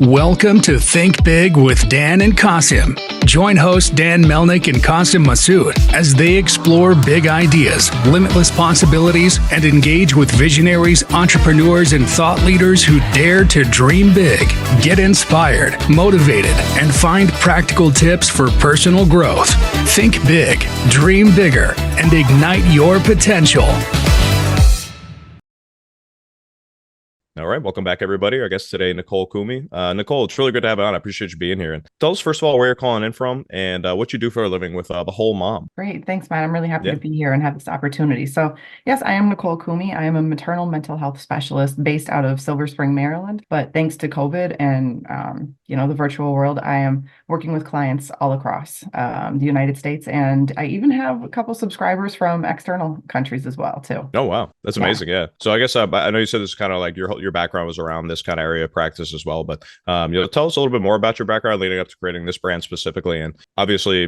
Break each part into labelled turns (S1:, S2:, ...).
S1: Welcome to Think Big with Dan and Qasim. Join hosts Dan Melnick and Qasim Masood as they explore big ideas, limitless possibilities, and engage with visionaries, entrepreneurs, and thought leaders who dare to dream big, get inspired, motivated, and find practical tips for personal growth. Think big, dream bigger, and ignite your potential.
S2: All right, welcome back, everybody. Our guest today, Nicole Kumi. Nicole, it's really good to have you on. I appreciate you being here. And tell us, first of all, where you're calling in from and what you do for a living with the whole mom.
S3: Great. Thanks, Matt. I'm really happy to be here and have this opportunity. So, yes, I am Nicole Kumi. I am a maternal mental health specialist based out of Silver Spring, Maryland. But thanks to COVID and, the virtual world, I am working with clients all across the United States. And I even have a couple subscribers from external countries as well, too.
S2: Oh, wow. That's amazing. Yeah. So I guess I know you said this is kind of like your background was around this kind of area of practice as well. But, tell us a little bit more about your background leading up to creating this brand specifically. And obviously,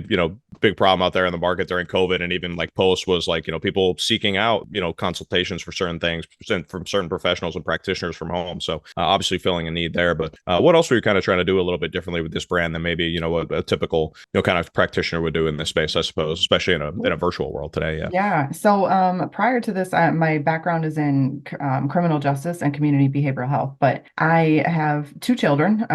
S2: big problem out there in the market during COVID and even like post was like, people seeking out, consultations for certain things from certain professionals and practitioners from home. So obviously filling a need there. But what else were you kind of trying to do a little bit differently with this brand than maybe, a typical, kind of practitioner would do in this space, I suppose, especially in a virtual world today? Yeah.
S3: Yeah. So prior to this, my background is in criminal justice and community behavioral health, but I have two children.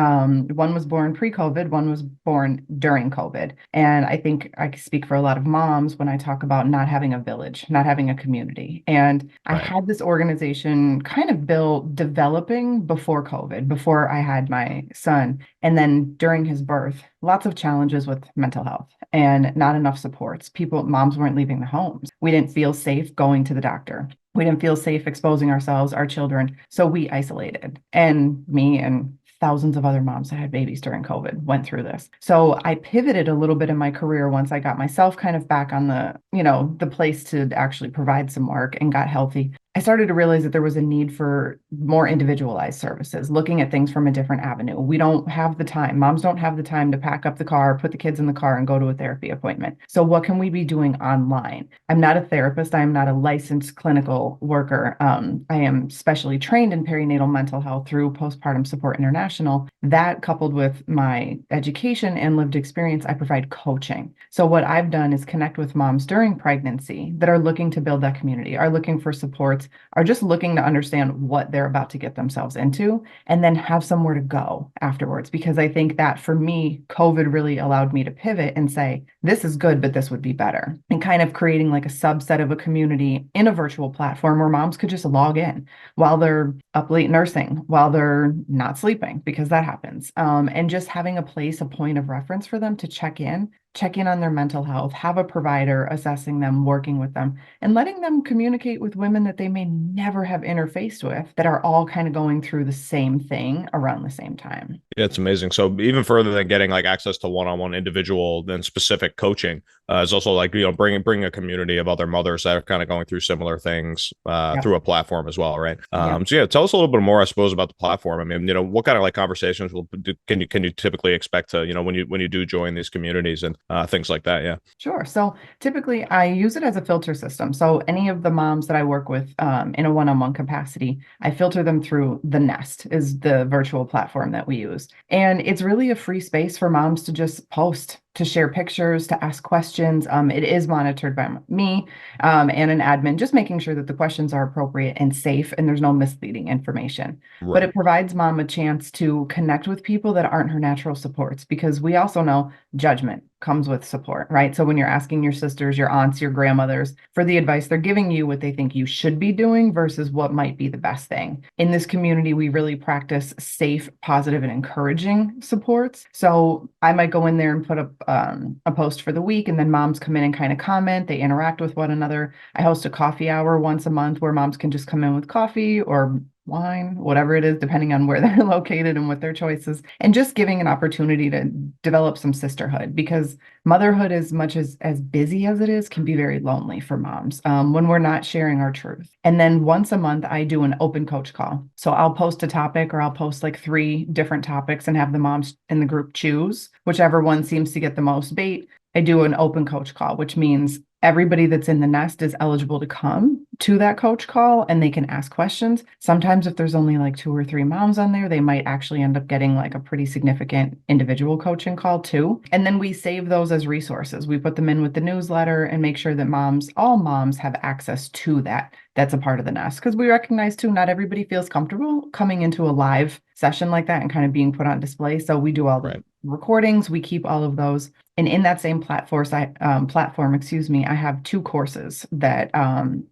S3: One was born pre-COVID, one was born during COVID. And I think I speak for a lot of moms when I talk about not having a village, not having a community. And I had this organization kind of developing before COVID, before I had my son. And then during his birth, lots of challenges with mental health and not enough supports. Moms weren't leaving the homes. We didn't feel safe going to the doctor. We didn't feel safe exposing ourselves, our children. So we isolated. And me and thousands of other moms that had babies during COVID went through this. So I pivoted a little bit in my career once I got myself kind of back on the place to actually provide some work and got healthy. I started to realize that there was a need for more individualized services, looking at things from a different avenue. We don't have the time. Moms don't have the time to pack up the car, put the kids in the car, and go to a therapy appointment. So what can we be doing online? I'm not a therapist. I am not a licensed clinical worker. I am specially trained in perinatal mental health through Postpartum Support International. That coupled with my education and lived experience, I provide coaching. So what I've done is connect with moms during pregnancy that are looking to build that community, are looking for support, are just looking to understand what they're about to get themselves into and then have somewhere to go afterwards. Because I think that for me, COVID really allowed me to pivot and say, this is good, but this would be better. And kind of creating like a subset of a community in a virtual platform where moms could just log in while they're up late nursing, while they're not sleeping, because that happens. And just having a point of reference for them to check in on their mental health, have a provider assessing them, working with them, and letting them communicate with women that they may never have interfaced with that are all kind of going through the same thing around the same time.
S2: Yeah, it's amazing. So even further than getting like access to one-on-one individual and specific coaching, is also like, bringing a community of other mothers that are kind of going through similar things through a platform as well, right? So tell us a little bit more, I suppose, about the platform. I mean, what kind of like conversations can you typically expect to, when you do join these communities and things like that? Yeah.
S3: Sure. So typically I use it as a filter system. So any of the moms that I work with in a one-on-one capacity, I filter them through The Nest is the virtual platform that we use. And it's really a free space for moms to just post, to share pictures, to ask questions. It is monitored by me and an admin, just making sure that the questions are appropriate and safe and there's no misleading information. Right. But it provides mom a chance to connect with people that aren't her natural supports, because we also know judgment comes with support, right? So when you're asking your sisters, your aunts, your grandmothers for the advice, they're giving you what they think you should be doing versus what might be the best thing. In this community, we really practice safe, positive, and encouraging supports. So I might go in there and put up a post for the week, and then moms come in and kind of comment. They interact with one another. I host a coffee hour once a month where moms can just come in with coffee or wine, whatever it is, depending on where they're located and what their choice is, and just giving an opportunity to develop some sisterhood, because motherhood, as much as busy as it is, can be very lonely for moms when we're not sharing our truth. And then once a month, I do an open coach call. So I'll post a topic, or I'll post like 3 different topics and have the moms in the group choose whichever one seems to get the most bait. I do an open coach call, which means everybody that's in the nest is eligible to come to that coach call and they can ask questions. Sometimes if there's only like 2 or 3 moms on there, they might actually end up getting like a pretty significant individual coaching call too. And then we save those as resources. We put them in with the newsletter and make sure that all moms have access to that. That's a part of the nest, because we recognize too, not everybody feels comfortable coming into a live session like that and kind of being put on display. So we do all the recordings, we keep all of those. And in that same platform, I have 2 courses that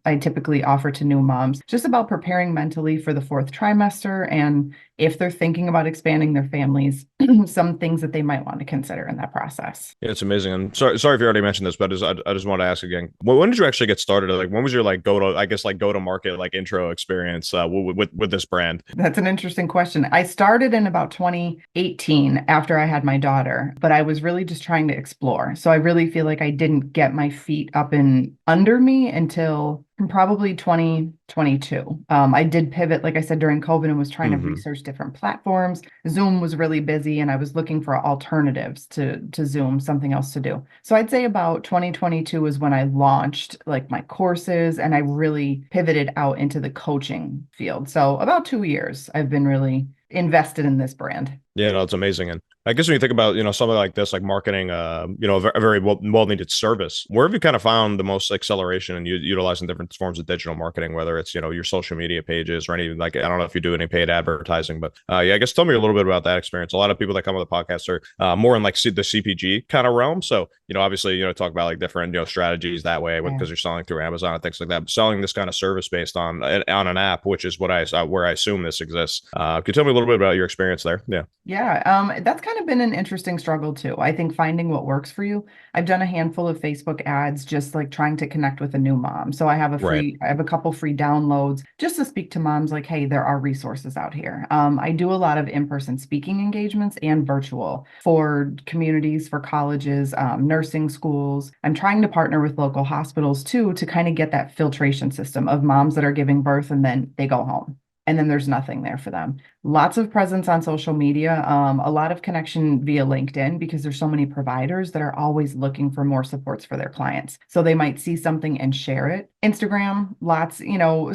S3: I typically offer to new moms, just about preparing mentally for the 4th trimester. And if they're thinking about expanding their families, some things that they might want to consider in that process.
S2: Yeah, it's amazing. And sorry if you already mentioned this, but I just want to ask again, when did you actually get started? Like, when was your like go to market like intro experience with this brand?
S3: That's an interesting question. I started in about 2018 after I had my daughter, but I was really just trying to explore. So I really feel like I didn't get my feet up and under me until probably 2022. I did pivot, like I said, during COVID, and was trying to research different platforms. Zoom was really busy and I was looking for alternatives to Zoom, something else to do. So I'd say about 2022 is when I launched like my courses and I really pivoted out into the coaching field. So about 2 years, I've been really invested in this brand.
S2: Yeah, no, it's amazing. And I guess when you think about, something like this, like marketing, a very well needed service, where have you kind of found the most acceleration in utilizing different forms of digital marketing, whether it's, your social media pages or any, like, I don't know if you do any paid advertising, but I guess tell me a little bit about that experience. A lot of people that come on the podcast are more in like the CPG kind of realm. So, obviously, talk about like different, strategies that way because you're selling through Amazon and things like that. But selling this kind of service based on an app, which is where I assume this exists. Could you tell me a little bit about your experience there? Yeah.
S3: Yeah, that's kind of been an interesting struggle too. I think finding what works for you. I've done a handful of Facebook ads, just like trying to connect with a new mom. So I have I have a couple free downloads just to speak to moms like, hey, there are resources out here. I do a lot of in-person speaking engagements and virtual for communities, for colleges, nursing schools. I'm trying to partner with local hospitals too, to kind of get that filtration system of moms that are giving birth and then they go home. And then there's nothing there for them. Lots of presence on social media, a lot of connection via LinkedIn, because there's so many providers that are always looking for more supports for their clients. So they might see something and share it. Instagram, lots,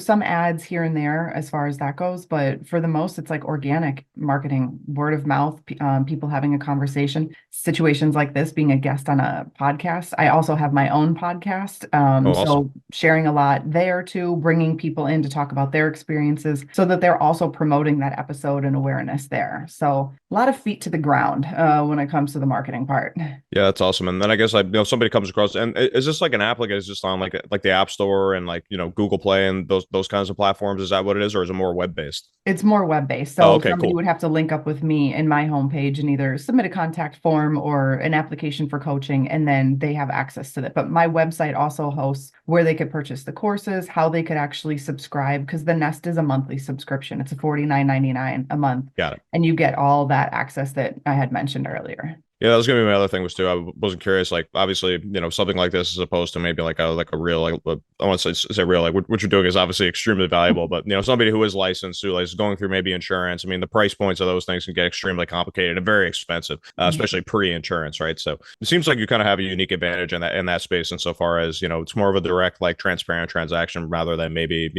S3: some ads here and there as far as that goes. But for the most, it's like organic marketing, word of mouth, people having a conversation, situations like this, being a guest on a podcast. I also have my own podcast.
S2: Awesome.
S3: So sharing a lot there too, bringing people in to talk about their experiences so that they're also promoting that episode and awareness there. So a lot of feet to the ground when it comes to the marketing part.
S2: Yeah, that's awesome. And then I guess somebody comes across, and is this like an app? Like, is this on like the App Store and like Google Play and those kinds of platforms? Is that what it is, or is it more web based?
S3: It's more web-based. So somebody would have to link up with me in my homepage and either submit a contact form or an application for coaching, and then they have access to that. But my website also hosts where they could purchase the courses, how they could actually subscribe, because the Nest is a monthly subscription. It's a $49.99 a month.
S2: Got it.
S3: And you get all that access that I had mentioned earlier.
S2: Yeah, that was gonna be my other thing was too. I wasn't curious, like obviously, something like this as opposed to maybe like a real, like I want to say real, like what you're doing is obviously extremely valuable. But somebody who is licensed, who is going through maybe insurance. I mean, the price points of those things can get extremely complicated and very expensive, especially pre-insurance, right? So it seems like you kind of have a unique advantage in that space, insofar as it's more of a direct, like transparent transaction rather than maybe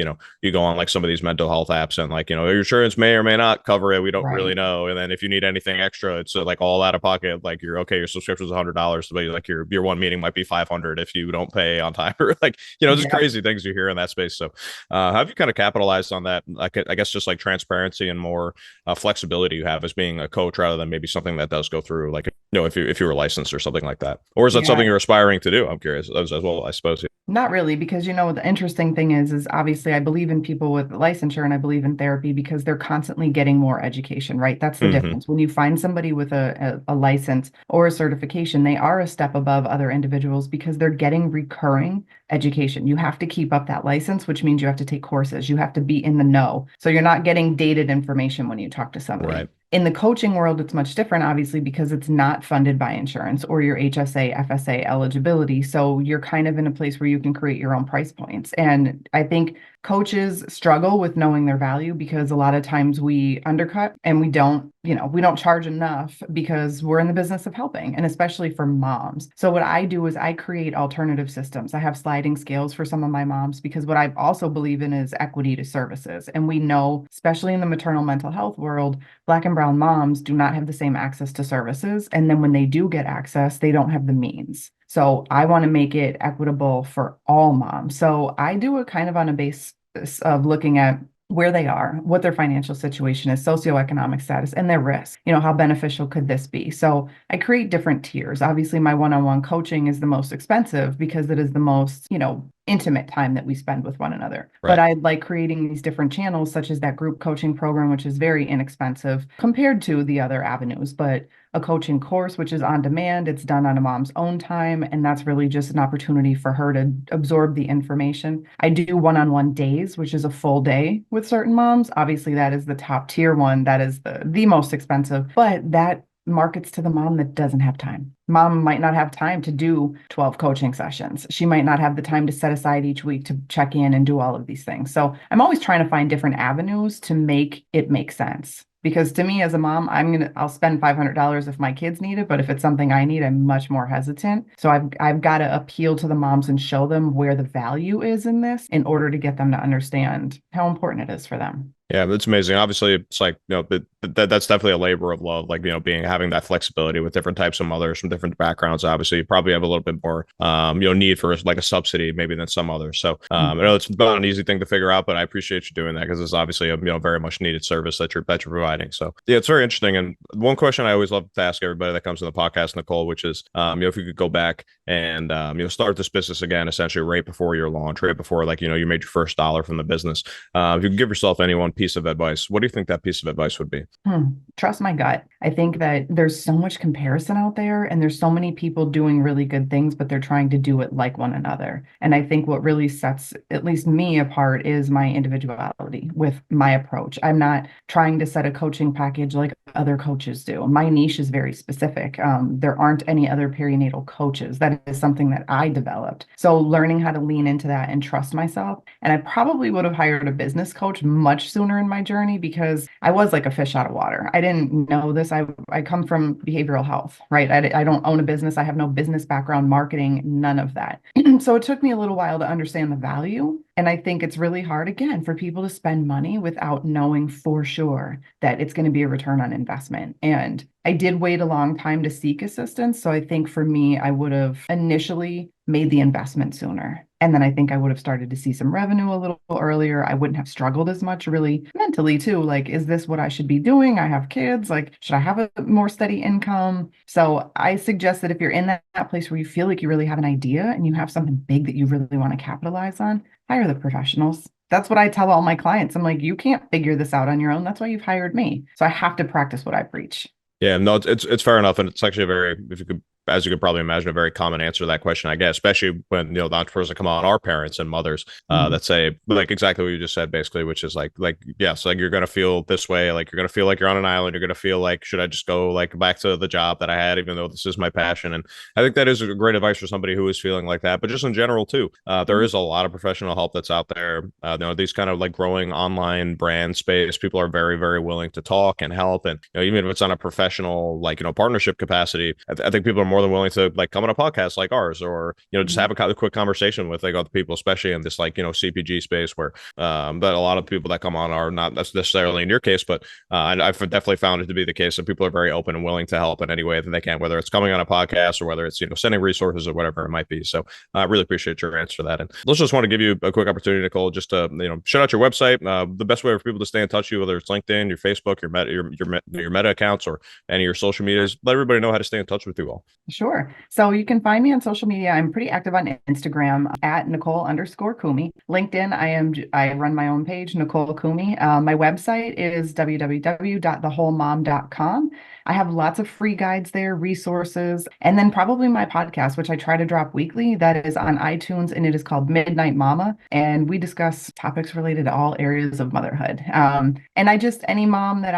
S2: you go on like some of these mental health apps and like your insurance may or may not cover it. We don't really know, and then if you need anything extra, it's like all out of pocket. Like your subscription is $100, but like your one meeting might be $500 if you don't pay on time, or like just crazy things you hear in that space. So have you kind of capitalized on that? Like, I guess just like transparency and more flexibility you have as being a coach rather than maybe something that does go through like if you were licensed or something like that, or is that something you're aspiring to do? I'm curious as well, I suppose.
S3: Not really, because the interesting thing is obviously I believe in people with licensure and I believe in therapy because they're constantly getting more education, right? That's the difference. When you find somebody with a license or a certification, they are a step above other individuals because they're getting recurring education. You have to keep up that license, which means you have to take courses. You have to be in the know. So you're not getting dated information when you talk to somebody.
S2: Right.
S3: In the coaching world, it's much different, obviously, because it's not funded by insurance or your HSA, FSA eligibility. So you're kind of in a place where you can create your own price points. And I think coaches struggle with knowing their value because a lot of times we undercut and we don't charge enough because we're in the business of helping, and especially for moms. So what I do is I create alternative systems. I have sliding scales for some of my moms because what I also believe in is equity to services. And we know, especially in the maternal mental health world, Black and brown moms do not have the same access to services. And then when they do get access, they don't have the means. So I want to make it equitable for all moms. So I do it kind of on a basis of looking at where they are, what their financial situation is, socioeconomic status, and their risk. How beneficial could this be? So I create different tiers. Obviously, my one-on-one coaching is the most expensive because it is the most, intimate time that we spend with one another.
S2: Right.
S3: But I like creating these different channels, such as that group coaching program, which is very inexpensive compared to the other avenues. But a coaching course, which is on demand, it's done on a mom's own time. And that's really just an opportunity for her to absorb the information. I do one-on-one days, which is a full day with certain moms. Obviously, that is the top tier one. That is the most expensive, but that markets to the mom that doesn't have time. Mom might not have time to do 12 coaching sessions. She might not have the time to set aside each week to check in and do all of these things. So I'm always trying to find different avenues to make it make sense. Because to me as a mom, I'll spend $500 if my kids need it, but if it's something I need, I'm much more hesitant. So I've got to appeal to the moms and show them where the value is in this in order to get them to understand how important it is for them.
S2: Yeah, that's amazing. Obviously, it's like, that's definitely a labor of love, like, having that flexibility with different types of mothers from different backgrounds. Obviously, you probably have a little bit more, need for like a subsidy maybe than some others. So I know it's not an easy thing to figure out, but I appreciate you doing that because it's obviously a, very much needed service that you're providing. So yeah, it's very interesting. And one question I always love to ask everybody that comes to the podcast, Nicole, which is, if you could go back and, start this business again, essentially right before your launch, right before like, you made your first dollar from the business. If you could give yourself any one piece of advice, what do you think that piece of advice would be?
S3: Trust my gut. I think that there's so much comparison out there and there's so many people doing really good things, but they're trying to do it like one another. And I think what really sets at least me apart is my individuality with my approach. I'm not trying to set a coaching package like other coaches do. My niche is very specific. There aren't any other perinatal coaches. That is something that I developed. So learning how to lean into that and trust myself. And I probably would have hired a business coach much sooner in my journey because I was like a fish out of water. I didn't know this. I come from behavioral health, right? I don't own a business. I have no business background, marketing, none of that. So it took me a little while to understand the value. And I think it's really hard, again, for people to spend money without knowing for sure that it's going to be a return on investment. And I did wait a long time to seek assistance. So I think for me, I would have initially made the investment sooner. And then I think I would have started to see some revenue a little earlier. I wouldn't have struggled as much really mentally too. Like, is this what I should be doing? I have kids. Like, should I have a more steady income? So I suggest that if you're in that place where you feel like you really have an idea and you have something big that you really want to capitalize on, hire the professionals. That's what I tell all my clients. I'm like, you can't figure this out on your own. That's why you've hired me. So I have to practice what I preach.
S2: Yeah, no, it's fair enough, and it's actually a very, if you could, as you could probably imagine, a very common answer to that question, I guess, especially when the entrepreneurs that come on are parents and mothers that say like exactly what you just said, basically, which is like yes, like you're gonna feel this way, like you're gonna feel like you're on an island, you're gonna feel like should I just go like back to the job that I had, even though this is my passion. And I think that is a great advice for somebody who is feeling like that, but just in general too, there is a lot of professional help that's out there. These kind of like growing online brand space, people are very, very willing to talk and help, and even if it's on a professional like partnership capacity, I think people are more than willing to like come on a podcast like ours, or just have a quick conversation with like other people, especially in this like CPG space where but a lot of people that come on are not necessarily in your case, but I've definitely found it to be the case that people are very open and willing to help in any way that they can, whether it's coming on a podcast or whether it's sending resources or whatever it might be. So I really appreciate your answer to that. And let's just want to give you a quick opportunity, Nicole, just to shout out your website, the best way for people to stay in touch with you, whether it's LinkedIn, your Facebook, your Meta accounts, or any of your social medias. Let everybody know how to stay in touch with you all.
S3: Sure. So you can find me on social media. I'm pretty active on Instagram at Nicole_Kumi. LinkedIn, I run my own page, Nicole Kumi. My website is www.thewholemom.com. I have lots of free guides there, resources, and then probably my podcast, which I try to drop weekly. That is on iTunes, and it is called Midnight Mama. And we discuss topics related to all areas of motherhood. And any mom that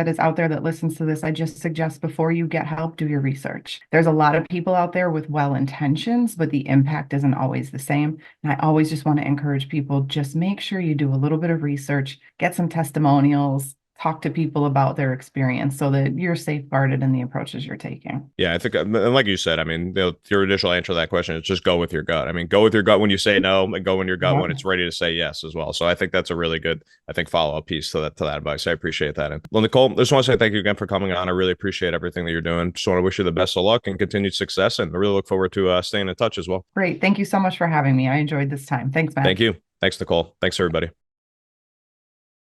S3: is out there that listens to this, I just suggest before you get help, do your research. there's a lot of people out there with well intentions, but the impact isn't always the same. And I always just want to encourage people, just make sure you do a little bit of research, get some testimonials, talk to people about their experience so that you're safeguarded in the approaches you're taking.
S2: Yeah, I think, and like you said, I mean, your initial answer to that question is just go with your gut. I mean, go with your gut when you say no, and go in your gut when it's ready to say yes as well. So I think that's a really good, I think, follow-up piece to that advice. I appreciate that. And well, Nicole, I just want to say thank you again for coming on. I really appreciate everything that you're doing. Just want to wish you the best of luck and continued success, and I really look forward to staying in touch as well.
S3: Great. Thank you so much for having me. I enjoyed this time. Thanks, Matt.
S2: Thank you. Thanks, Nicole. Thanks, everybody.